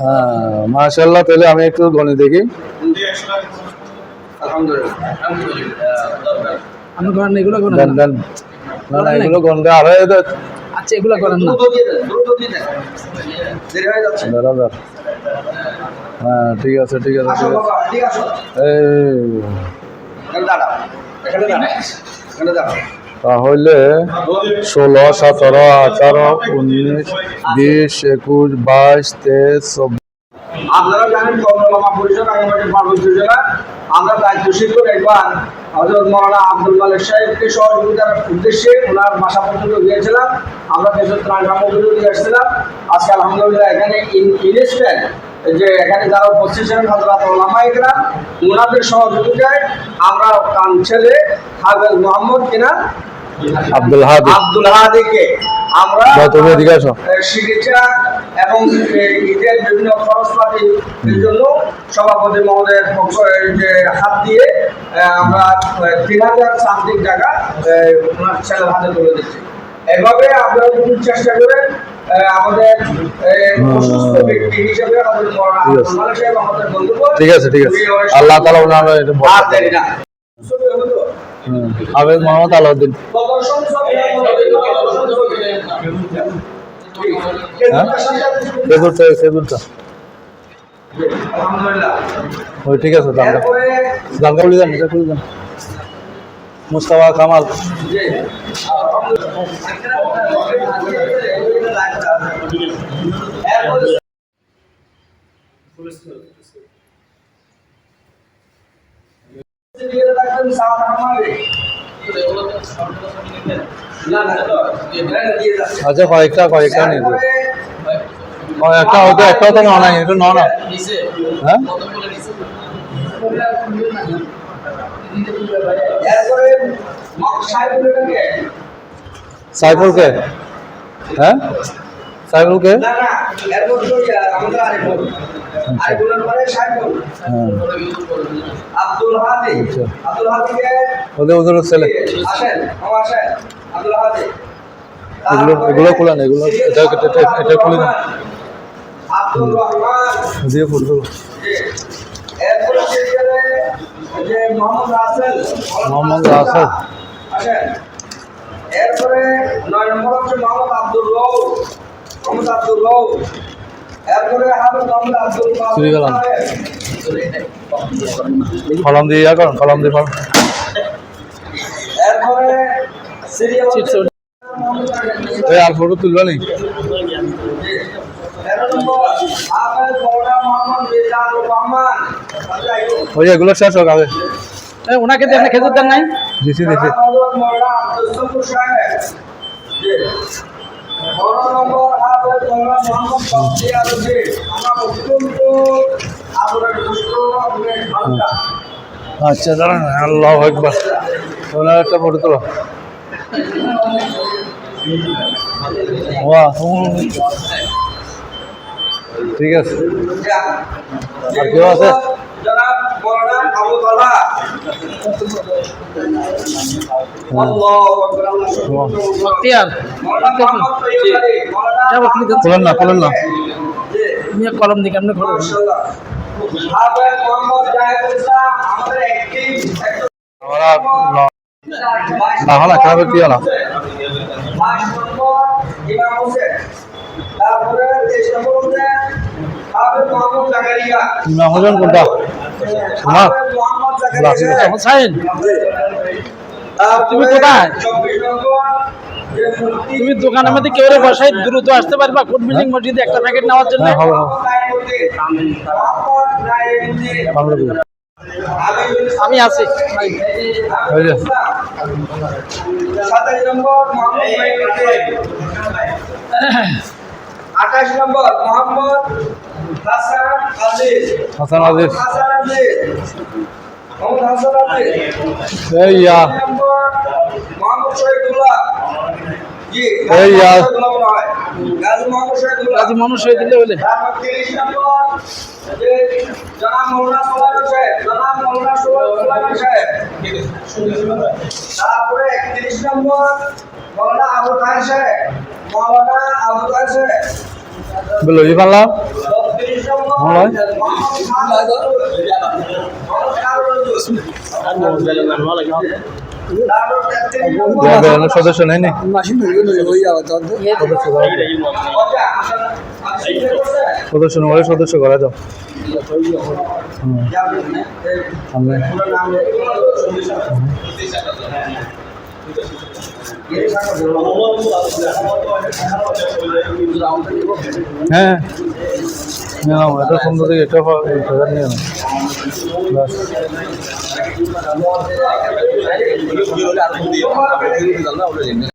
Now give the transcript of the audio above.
হ্যাঁ মাশাআল্লাহ। তাহলে আমি একটু গণে দেখি। আমি করেন এগুলো করেন দেন দেন। না না এগুলো গণতে আরো আচ্ছা এগুলো করেন না। হ্যাঁ ঠিক আছে ঠিক আছে ঠিক আছে। তাহলে 16, 17, 18, 19, 20, 21, 22, 23, 24। আপনারা জানেন চন্দ্রলামা পরিষদ রাঙ্গামাটির পার্বত্য জেলা আমরা দায়িত্বশীল করে একবার হযরত মাওলানা আব্দুল মালিক সাহেবকে সহযোগিতার উদ্দেশ্যে ওনার বাসা পর্যন্ত গিয়েছিলাম। আমরা কিছু ত্রাণ সামগ্রী দিয়ে আসছিলাম। আজকে আলহামদুলিল্লাহ এখানে ইনস্ট্যান্ট যে এখানে যারা উপস্থিত ছিলেন হযরত ওলামা ইকরাম ওনাদের সহযোগিতায় আমরা কাঞ্চলে হাফেজ মোহাম্মদ কিনা আব্দুল হাদিকে আমরা চিকিৎসা এবং ঈদের বিভিন্ন খরচপাতির জন্য সভাপতি মহোদয়ের পক্ষ যে হাত দিয়ে আমরা 3000 সামথিং টাকা ওনার ছেলের হাতে তুলে দিচ্ছি। এভাবে আপনারা যদি চেষ্টা করেন আমাদের অসুস্থ ব্যক্তি হিসেবে আমাদের বন্ধু। ঠিক আছে ঠিক আছে। আল্লাহ তাআলা ওনারা হাফেজ মোহাম্মদ আলাউদ্দিন। ওই ঠিক আছে। দামটা খুলে দেন, এটা খুলে দেন। মুস্তাফা কামাল। আচ্ছা কয়েকটা নিয়ে একটা হয়তো একটাও তো নেওয়া নাই, এটা নেওয়া না। হ্যাঁ সাইফুলকে, হ্যাঁ সাইফুলকে ওদের ছেলে। এগুলো খোলা না, এগুলো এটা খুলে না দিয়ে ফুটবো। মোহাম্মদ রাসেল। এরপরে 9 নম্বর হচ্ছে মোহাম্মদ আব্দুল রউফ। এরপরে হাফেজ মোহাম্মদ আব্দুল কলম দিয়ে করেন, কলম দিয়ে করেন। এরপরে আর ফটো তুলবা নেই। ওই এগুলো শেষ হোক আগে। ওনাকে দেন খেজুর দেন নাই? দিছি আচ্ছা দাঁড়ান। আল্লাহু আকবার। ওনার একটা ফটো তোলো। ঠিক আছে। আর কেউ আছে? খোলেন না কলম দিকে আপনি খোলেন। না হলা খারাপ কি হলা? ইমাম হোসেন কোনটা? তুমি কোথায়? তুমি দোকানের মধ্যে কেউ বসাই দ্রুত আসতে পারবা কোট বিল্ডিং মসজিদে একটা প্যাকেট নেওয়ার জন্য। আমি আছি। 28 নম্বর মোহাম্মদ হাসান আজিজ। মোহাম্মদ শহীদুল্লাহ। গাজী মোহাম্মদ শহীদুল্লাহ বলে। তারপরে 31 নম্বর মৌলানা আবু তাহের সাহেব। বলো ই পারলাম। সদস্য নেই নি সদস্য নয় সদস্য করা দাও হ্যাঁ এটা সুন্দর দিকে এটা নিয়ে নাও